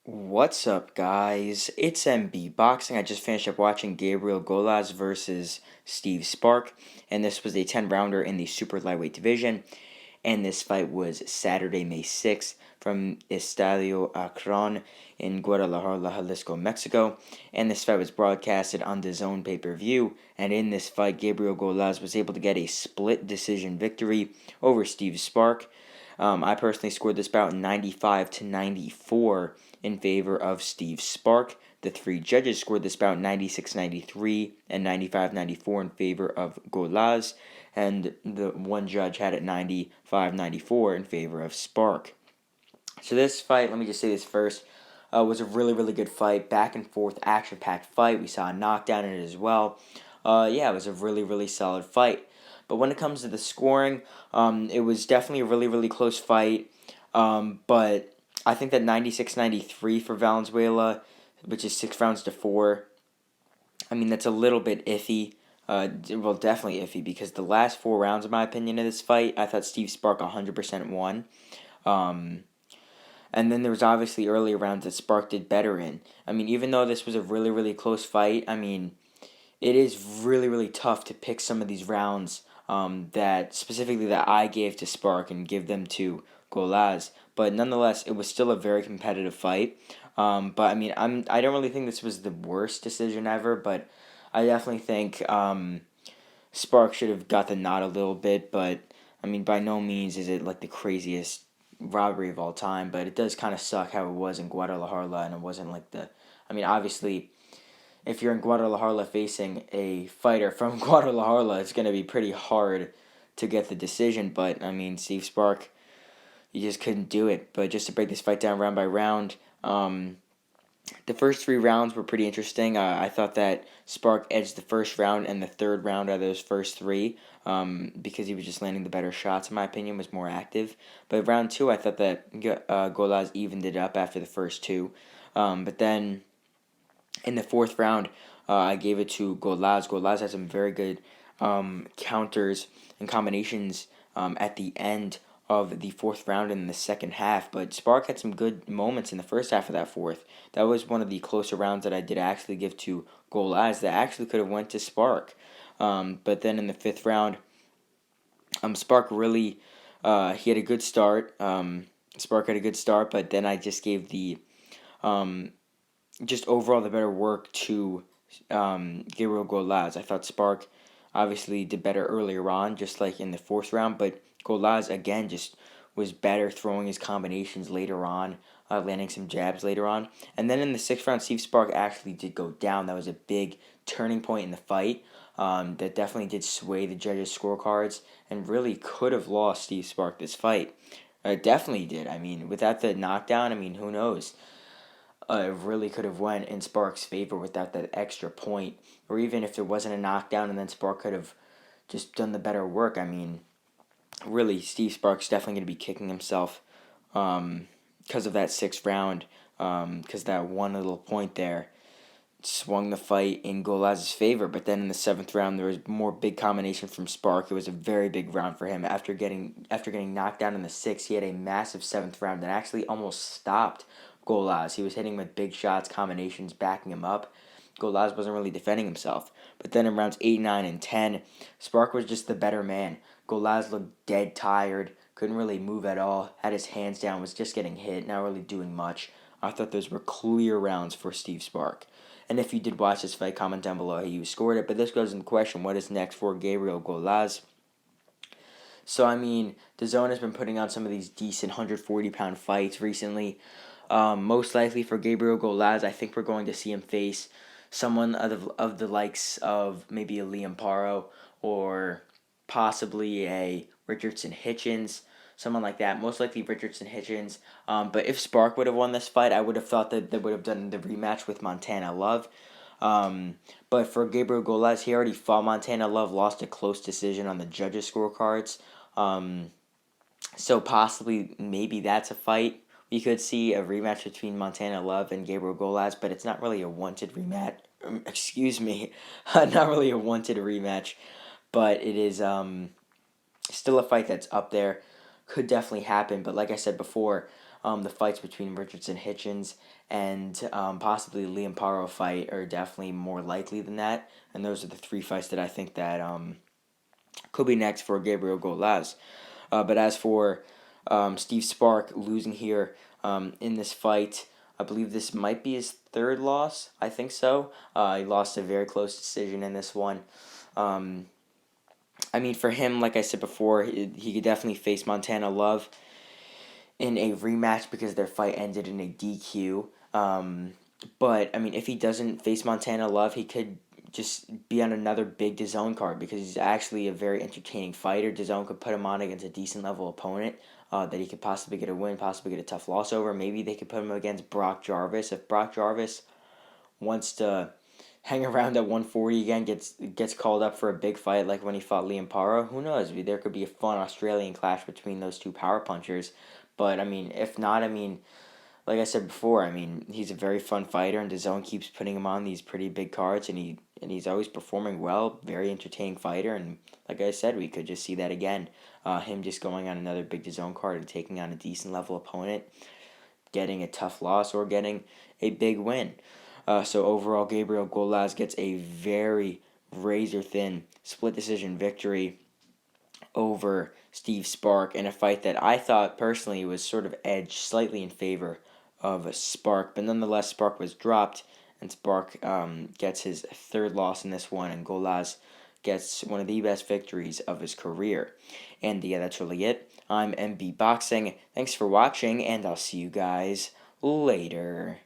What's up, guys? It's MB Boxing. I just finished up watching Gabriel Gollaz versus Steve Spark, and this was a 10 rounder in the super lightweight division. And this fight was Saturday, May 6th, from Estadio Akron in Guadalajara, Jalisco, Mexico. And this fight was broadcasted on the Zone pay per view. And in this fight, Gabriel Gollaz was able to get a split decision victory over Steve Spark. I personally scored this bout 95 to 94 in favor of Steve Spark. The three judges scored this bout 96-93 and 95-94 in favor of Gollaz, and the one judge had it 95-94 in favor of Spark. So this fight, let me just say this first, was a really, really good fight. Back and forth, action-packed fight. We saw a knockdown in it as well. It was a really, really solid fight. But when it comes to the scoring, it was definitely a really, really close fight. But I think that 96-93 for Valenzuela, which is 6 rounds to 4, I mean, that's a little bit iffy. Definitely iffy, because the last 4 rounds, in my opinion, of this fight, I thought Steve Spark 100% won. And then there was obviously earlier rounds that Spark did better in. I mean, even though this was a really, really close fight, I mean, it is really, really tough to pick some of these rounds that specifically that I gave to Spark and give them to Gollaz. But nonetheless, it was still a very competitive fight. But I mean, I don't really think this was the worst decision ever, but I definitely think Spark should have got the nod a little bit. But I mean, by no means is it like the craziest robbery of all time. But it does kind of suck how it was in Guadalajara, and it wasn't like the. I mean, obviously, if you're in Guadalajara facing a fighter from Guadalajara, it's going to be pretty hard to get the decision. But, I mean, Steve Spark, you just couldn't do it. But just to break this fight down round by round, the first 3 rounds were pretty interesting. I thought that Spark edged the first round and the third round out of those first 3 because he was just landing the better shots, in my opinion, was more active. But round 2, I thought that Gollaz evened it up after the first 2. But then in the 4th round, I gave it to Gollaz. Gollaz had some very good counters and combinations at the end of the 4th round and in the second half, but Spark had some good moments in the first half of that 4th. That was one of the closer rounds that I did actually give to Gollaz that actually could have went to Spark. But then in the 5th round, Spark really he had a good start. Spark had a good start, but then I just gave the just overall the better work to Gabriel Gollaz. I thought Spark obviously did better earlier on, just like in the 4th round, but Gollaz again just was better throwing his combinations later on, landing some jabs later on. And then in the 6th round, Steve Spark actually did go down. That was a big turning point in the fight. That definitely did sway the judges' scorecards and really could have lost Steve Spark this fight. It definitely did. I mean, without the knockdown, I mean, who knows? It really could have went in Spark's favor without that extra point. Or even if there wasn't a knockdown and then Spark could have just done the better work. I mean, really, Steve Spark's definitely going to be kicking himself because of that 6th round, because that one little point there swung the fight in Gollaz's favor. But then in the 7th round, there was more big combination from Spark. It was a very big round for him. After getting knocked down in the 6th, he had a massive 7th round that actually almost stopped Gollaz. He was hitting with big shots, combinations, backing him up. Gollaz wasn't really defending himself. But then in rounds 8, 9, and 10, Spark was just the better man. Gollaz looked dead tired, couldn't really move at all, had his hands down, was just getting hit, not really doing much. I thought those were clear rounds for Steve Spark. And if you did watch this fight, comment down below how you scored it. But this goes into question, what is next for Gabriel Gollaz? So, I mean, the Zone has been putting on some of these decent 140-pound fights recently. Most likely for Gabriel Gollaz, I think we're going to see him face someone of the likes of maybe a Liam Paro or possibly a Richardson Hitchens, someone like that. Most likely Richardson Hitchens. But if Spark would have won this fight, I would have thought that they would have done the rematch with Montana Love. But for Gabriel Gollaz, he already fought Montana Love, lost a close decision on the judges' scorecards. So possibly, maybe that's a fight. We could see a rematch between Montana Love and Gabriel Gollaz, but it's not really a wanted rematch. Excuse me, not really a wanted rematch, but it is still a fight that's up there. Could definitely happen, but like I said before, The fights between Richardson Hitchens and possibly Liam Paro fight are definitely more likely than that. And those are the three fights that I think that could be next for Gabriel Gollaz. But as for Steve Spark losing here in this fight, I believe this might be his third loss. I think so. He lost a very close decision in this one. Um, I mean, for him, like I said before, he could definitely face Montana Love in a rematch because their fight ended in a DQ. But I mean, if he doesn't face Montana Love, he could just be on another big DAZN card because he's actually a very entertaining fighter. DAZN could put him on against a decent level opponent that he could possibly get a win, possibly get a tough loss over. Maybe they could put him against Brock Jarvis. If Brock Jarvis wants to hang around at 140 again, gets called up for a big fight like when he fought Liam Paro, who knows? There could be a fun Australian clash between those two power punchers. But I mean, if not, I mean, like I said before, I mean, he's a very fun fighter, and DAZN keeps putting him on these pretty big cards, and he's always performing well. Very entertaining fighter, and like I said, we could just see that again. Him just going on another big DAZN card and taking on a decent level opponent, getting a tough loss, or getting a big win. So overall, Gabriel Gollaz gets a very razor thin split decision victory over Steve Spark in a fight that I thought personally was sort of edged slightly in favor of Spark, but nonetheless, Spark was dropped, and Spark gets his third loss in this one, and Gollaz gets one of the best victories of his career. And yeah, that's really it. I'm MB Boxing. Thanks for watching, and I'll see you guys later.